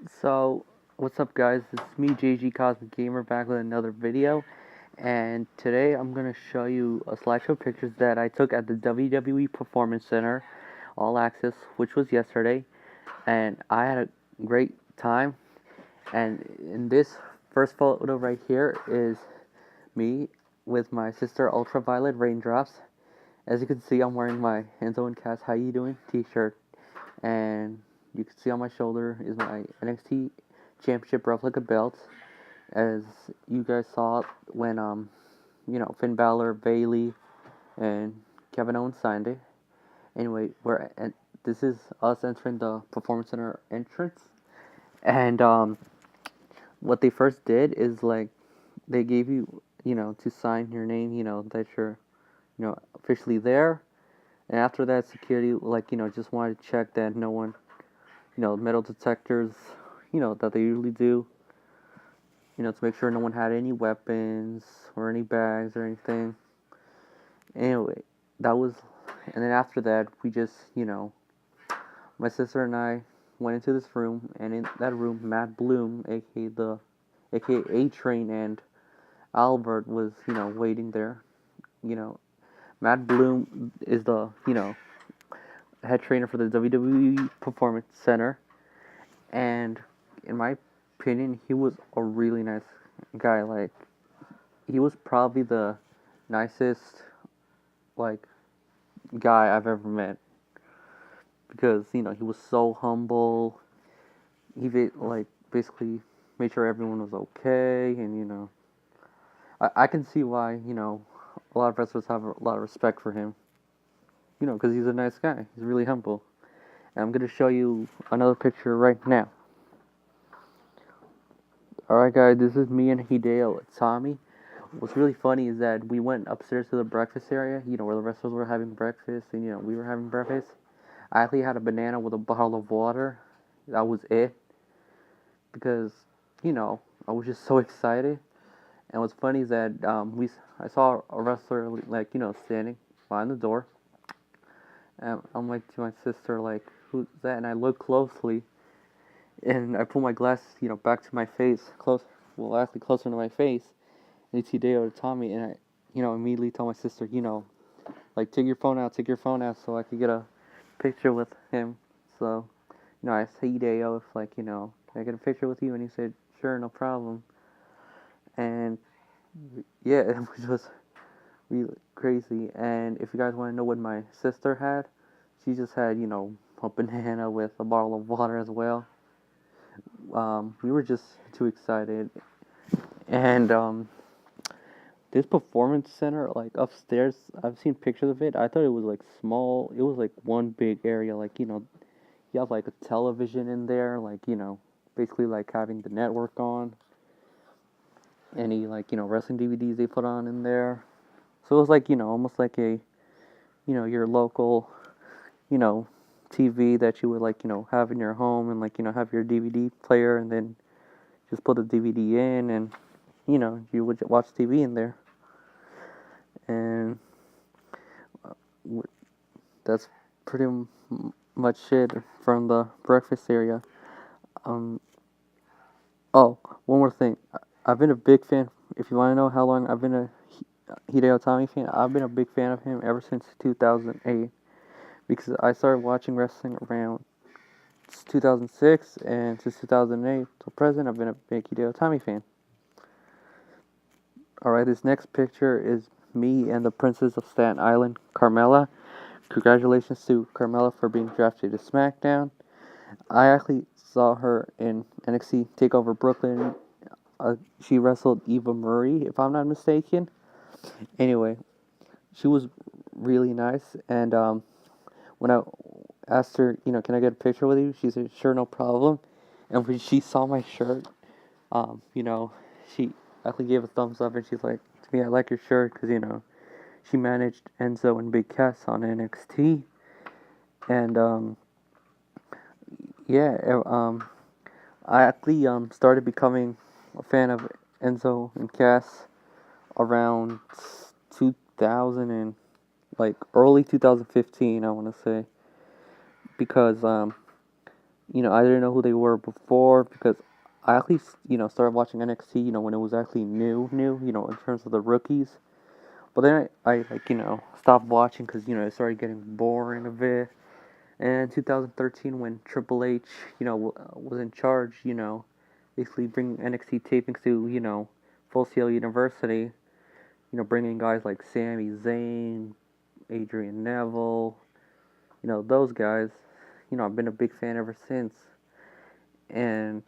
So, what's up, guys? It's me, JG Cosmic Gamer, back with another video. And today I'm going to show you a slideshow pictures that I took at the WWE Performance Center, All Access, which was yesterday. And I had a great time. And in this first photo right here is me with my sister Ultraviolet Raindrops. As you can see, I'm wearing my Enzo and Cass How You Doing t-shirt. And you can see on my shoulder is my NXT Championship replica belt, as you guys saw when Finn Balor, Bayley, and Kevin Owens signed it. Anyway, this is us entering the Performance Center entrance, and what they first did is like they gave you to sign your name, that you're officially there, and after that security just wanted to check that no one metal detectors that they usually do, to make sure no one had any weapons or any bags or anything. Anyway, that was, and then after that, we just, my sister and I went into this room, and in that room, Matt Bloom, aka A-Train, and Albert was, waiting there. Matt Bloom is the, head trainer for the WWE Performance Center, and in my opinion, he was a really nice guy. Like, he was probably the nicest, like, guy I've ever met, because he was so humble. He basically made sure everyone was okay, and I can see why a lot of wrestlers have a lot of respect for him. Because he's a nice guy. He's really humble. And I'm gonna show you another picture right now. Alright, guys, this is me and Hideo Tommy. What's really funny is that we went upstairs to the breakfast area, where the wrestlers were having breakfast, and we were having breakfast. I actually had a banana with a bottle of water. That was it. Because, I was just so excited. And what's funny is that I saw a wrestler, standing behind the door. And I'm like to my sister, like, who's that? And I look closely, and I pull my glasses, back to my face, actually closer to my face. And it's Hideo Tommy, and I, immediately tell my sister, like, take your phone out, so I could get a picture with him. So, I asked Hideo if, can I get a picture with you? And he said, sure, no problem. And, yeah, it was just really crazy. And if you guys want to know what my sister had, she just had, a banana with a bottle of water as well. We were just too excited. And, this performance center, like, upstairs, I've seen pictures of it. I thought it was, like, small. It was, like, one big area. Like, you have, like, a television in there. Like, basically, like, having the network on. Any, like, wrestling DVDs they put on in there. So it was, like, almost like a, your local, TV that you would, like, have in your home. And, like, have your DVD player. And then just put the DVD in. And, you would watch TV in there. And that's pretty much it from the breakfast area. Oh, one more thing. I've been a big fan. If you want to know how long I've been a Hideo Tommy fan, I've been a big fan of him ever since 2008. Because I started watching wrestling around 2006, and since 2008 till present, I've been a big Hideo Tommy fan. Alright, this next picture is me and the Princess of Staten Island, Carmella. Congratulations to Carmella for being drafted to SmackDown. I actually saw her in NXT TakeOver Brooklyn. She wrestled Eva Marie, if I'm not mistaken. Anyway, she was really nice. And when I asked her, can I get a picture with you? She said, sure, no problem. And when she saw my shirt, she actually gave a thumbs up, and she's like, to me, I like your shirt because, she managed Enzo and Big Cass on NXT. And, yeah, I actually started becoming a fan of Enzo and Cass around 2000 and early 2015, I want to say, because I didn't know who they were before because I at least, started watching NXT, when it was actually new, in terms of the rookies. But then I like, stopped watching because, it started getting boring a bit. And 2013, when Triple H, was in charge, basically bringing NXT tapings to, Full Sail University, bringing guys like Sami Zayn, Adrian Neville, those guys. I've been a big fan ever since. And,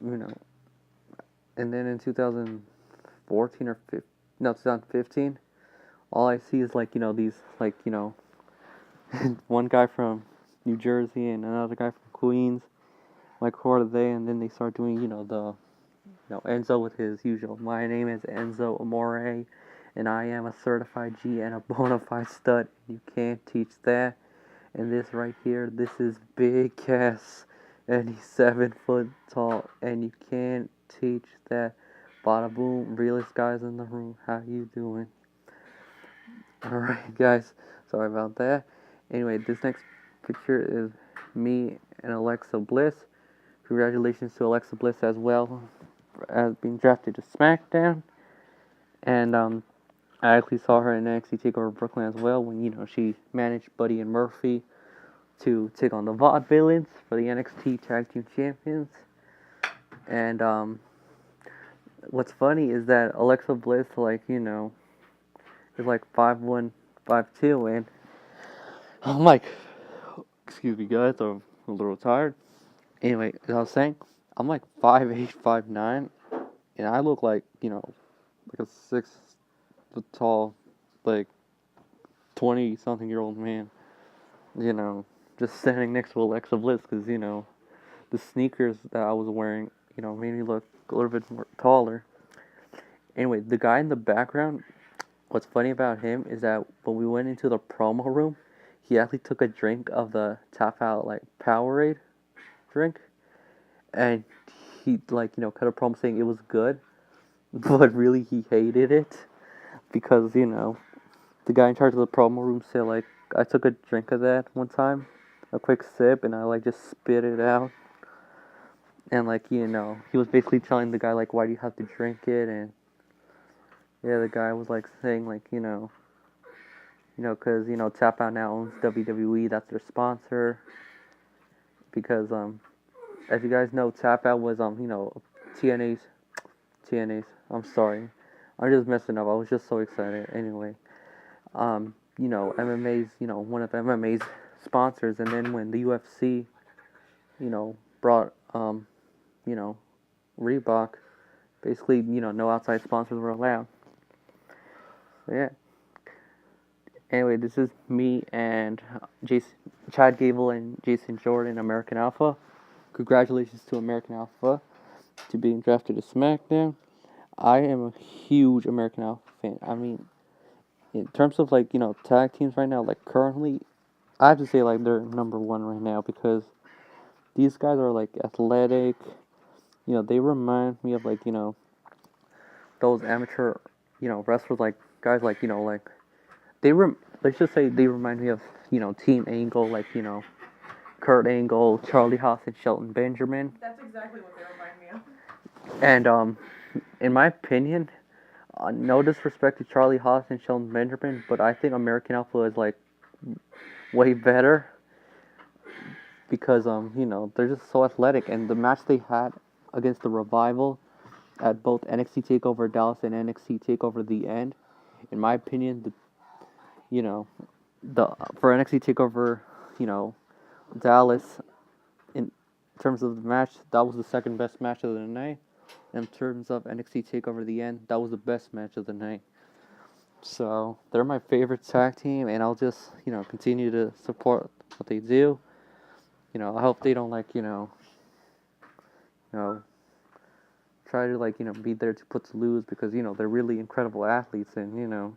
you know, and then in 2014 or 15, no, 2015, all I see is like, these, like, one guy from New Jersey and another guy from Queens, like Corday, and then they start doing, Enzo with his usual, my name is Enzo Amore, and I am a certified G and a bona fide stud. You can't teach that. And this right here, this is Big Cass, and he's 7 foot tall, and you can't teach that. Bada boom, realest guys in the room, how you doing? Alright guys, sorry about that. Anyway, this next picture is me and Alexa Bliss. Congratulations to Alexa Bliss as well as being drafted to SmackDown. And I actually saw her in NXT TakeOver Brooklyn as well when she managed Buddy and Murphy to take on the Vaudevillains for the NXT Tag Team Champions. And what's funny is that Alexa Bliss, is like 5'1", 5'2", and I'm like, excuse me guys, I'm a little tired. Anyway, as I was saying, I'm like 5'8", 5'9", and I look like, like a 6 foot tall, like 20-something-year-old man, just standing next to Alexa Bliss, because, the sneakers that I was wearing, made me look a little bit more taller. Anyway, the guy in the background, what's funny about him is that when we went into the promo room, he actually took a drink of the Tap Out, like, Powerade drink, and he, cut a promo saying it was good, but really he hated it, because, the guy in charge of the promo room said, like, I took a drink of that one time, a quick sip, and I, just spit it out. And, he was basically telling the guy, like, why do you have to drink it? And, yeah, the guy was, saying, because, Tap Out now owns WWE, that's their sponsor. Because, as you guys know, Tap Out was, TNA's, I'm sorry. I'm just messing up, I was just so excited. Anyway, MMA's, one of MMA's sponsors, and then when the UFC, brought, Reebok, basically, no outside sponsors were allowed. So, yeah. Anyway, this is me and Chad Gable and Jason Jordan, American Alpha. Congratulations to American Alpha to being drafted to SmackDown. I am a huge American Alpha fan. I mean, in terms of, tag teams right now, currently, I have to say, they're number one right now because these guys are, athletic. They remind me of, those amateur, wrestlers, guys let's just say they remind me of, Team Angle, Kurt Angle, Charlie Haas, and Shelton Benjamin. That's exactly what they remind me of. And, in my opinion, no disrespect to Charlie Haas and Shelton Benjamin, but I think American Alpha is, way better because, they're just so athletic. And the match they had against the Revival at both NXT TakeOver Dallas and NXT TakeOver The End, in my opinion, for NXT TakeOver, Dallas, in terms of the match, that was the second best match of the night. In terms of NXT TakeOver The End, that was the best match of the night. So they're my favorite tag team, and I'll just continue to support what they do. I hope they don't try to be there to put to lose because they're really incredible athletes, and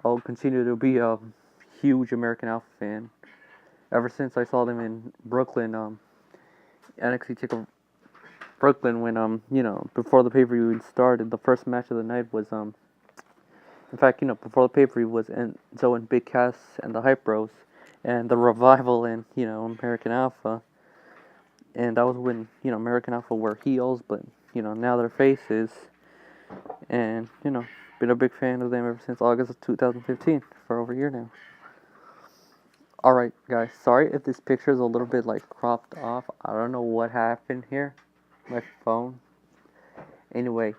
I'll continue to be a huge American Alpha fan. Ever since I saw them in Brooklyn, NXT TakeOver Brooklyn when before the pay-per-view started, the first match of the night was in fact before the pay-per-view was Enzo and Big Cass and the Hype Bros and the Revival and American Alpha. and that was when American Alpha were heels, but now they're faces, and been a big fan of them ever since August of 2015 for over a year now. Alright guys, sorry if this picture is a little bit like cropped off. I don't know what happened here. My phone. Anyway,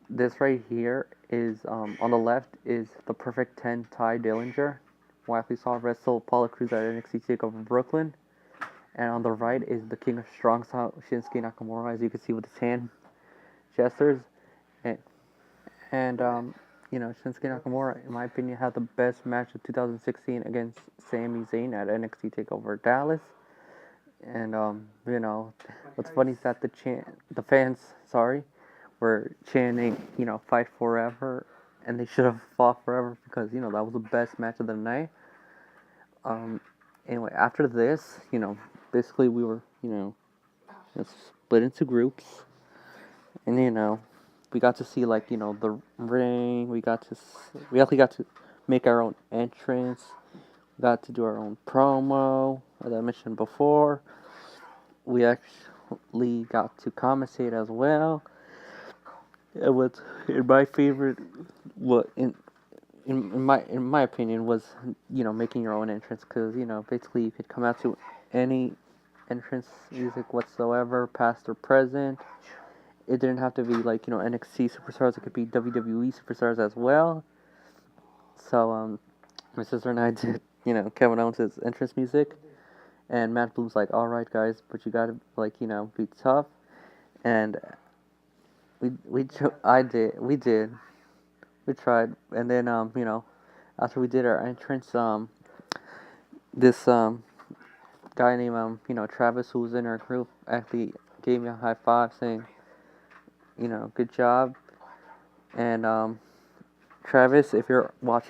this right here is on the left is the Perfect 10 Ty Dillinger, who I actually saw wrestle Apollo Crews at NXT TakeOver Brooklyn. And on the right is the King of Strong Style Shinsuke Nakamura, as you can see with his hand gestures. And Shinsuke Nakamura, in my opinion, had the best match of 2016 against Sami Zayn at NXT TakeOver Dallas. And what's funny is that the fans, were chanting, fight forever, and they should have fought forever because that was the best match of the night. Anyway, after this, basically we were, split into groups, and we got to see the ring. We actually got to make our own entrance. We got to do our own promo, as I mentioned before. We actually got to commentate as well. It was in my favorite. What in my opinion was making your own entrance, because basically you could come out to any entrance music whatsoever, past or present. It didn't have to be NXT superstars. It could be WWE superstars as well. So my sister and I did Kevin Owens' entrance music, and Matt Bloom's like, all right guys, but you gotta be tough, and we tried, and then after we did our entrance, this guy named Travis, who was in our group, actually gave me a high five saying good job. And Travis, if you're watching